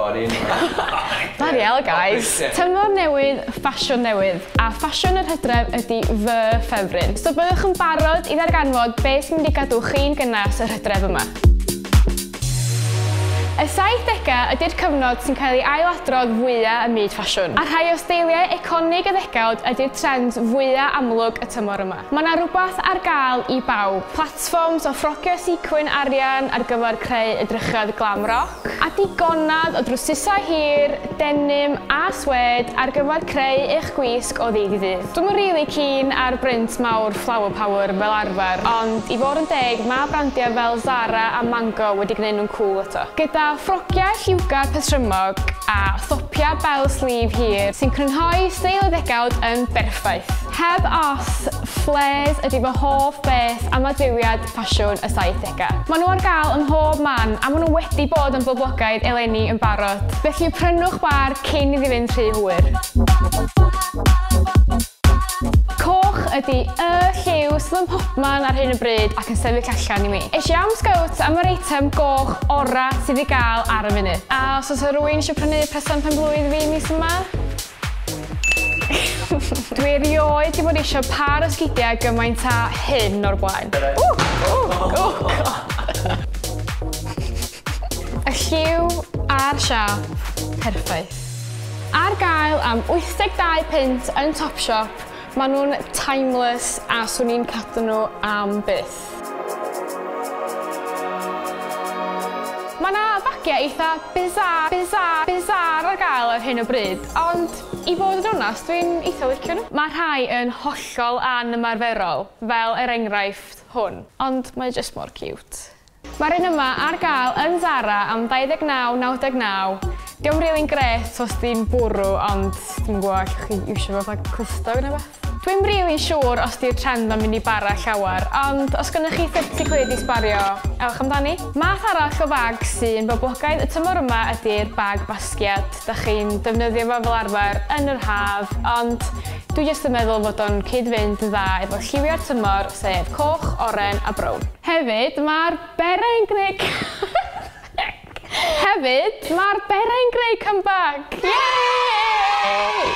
fory. Bloody hell, guys. Tymor newydd, ffasiwn newydd. A ffasiwn yr Hydref ydy fy ffefryn. So byddwch yn barod i ddarganfod beth sy'n mynd i gadw chi'n gynnas yr Hydref yma. Y 70au ydy'r cyfnod sy'n cael ei ailadrodd fwyaf ym myd ffasiwn. A rhai o steiliau econig y ddegawd ydy'r trend fwyaf amlwg y tymor yma. Mae yna rhywbeth ar gael i bawb. Platforms o ffrocio sequin arian ar gyfer creu edrychad glam rock, a digonad o drwsysau hir, denim a swed ar gyfer creu eich gwisg o ddydd i ddydd. Dwi'm yn rili keen ar brint mawr flower power fel arfer, ond i fod yn deg, mae brandiau fel Zara a Mango wedi gwneud nhw'n cool eto. Gyda ffrogiau lliwgar patrymog a thopia bell sleeve hir sy'n crynhoi steil y ddegawd yn berffaith. Heb os, flares ydy fy hoff beth am adfywiad ffasiwn y 70au. Maen nhw ar gael ym mhob man a maen nhw wedi bod yn boblogaidd eleni yn barod. Felly prynwch bar cyn iddi fynd rhy hwyr. Coch ydy y lliw sydd yn popman ar hyn o bryd ac yn sefyll allan i mi. Eisiau am sgowt am yr eitem goch ora sydd i gael ar y funud. A os oes rhywun eisiau prynu presant pen-blwydd fi mis yma? Dwi erioed i fod eisiau par o sgidiau gymaint a hyn o'r blaen. Y lliw a'r siap, perffaith. Ar gael am 82 punt yn Topshop, maen nhw'n timeless a swn i'n cadw nhw am byth. Mae yna bagiau eitha bizar ar gael ar hyn o bryd, ond i fod yn onest, dwi'n eitha licio nhw. Mae rhai yn hollol anymarferol, fel er enghraifft hwn, ond mae jyst mor cute. Mae'r un yma ar gael yn Zara am 29,99. Diolch rili'n gret os di'n bwrw, ond dwi'n gwybod allwch chi iwsio fo fatha clustog neu beth. Dwi'n rili'n siŵr os di'r trend ma'n mynd i bara llawer, ond os gynnwch chi 30 quid i sbario, ewch amdani. Math arall o bag sy'n boblogaidd y tymor yma ydy'r bag basgiad. Dach chi'n defnyddio fo fel arfer yn yr haf, ond dwi jyst yn meddwl fod o'n cyd-fynd yn dda efo lliwio'r tymor, sef coch, oren a brown. Hefyd, mae'r berau'n gwneud... comeback! Yay!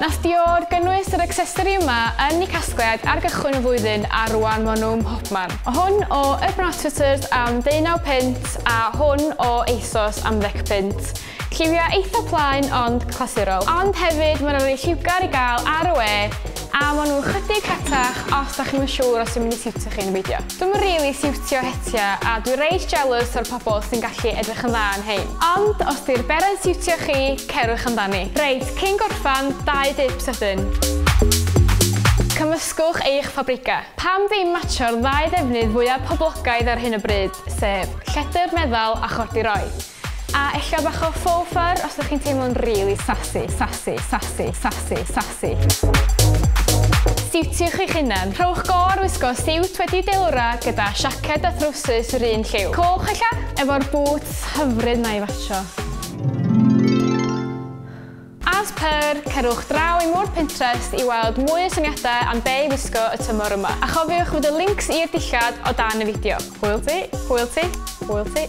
Nas diod gynnwys yr accessory yma yn ei casgliad ar gychwyn y flwyddyn a rwan maen nhw'n hopman. Hwn o Urban Outfitters am 19 punt a hwn o ASOS am 10 punt. Lliwiau eitha plaen ond clasurol. Ond hefyd mae'n rhoi lliwgar i gael ar y we a maen nhw'n chydig hatach os da chi'n siŵr os yw'n mynd i siwtio chi'n fideo. Dwi'n rili siwtio hetia a dwi'n reit jealous o'r pobl sy'n gallu edrych yn dda yn hein. Ond os di'r bera'n siwtio chi, cerwch amdani. Reit, cyn gorffan, 2 dips ydyn. Cymysgwch eich ffabrica. Pam ddim matcho'r 2 ddefnydd fwyaf poblogaidd ar hyn o bryd, sef lledr meddal a chordi roi. A ella bach o faux fur os ydych chi'n teimlo'n rili sassy. Siwtiwch eich hunan. Rhowch gor wisgo siwt wedi deilwra gyda siaced a thrwsys yr un lliw. Coch ella, efo'r boots hyfryd na i fatio. As per, cerwch draw i môr Pinterest i weld mwy o syniadau am be i wisgo y tymor yma. A chofiwch fod y links i'r dillad o dan y fideo. Hwyl ti, hwyl ti, hwyl ti.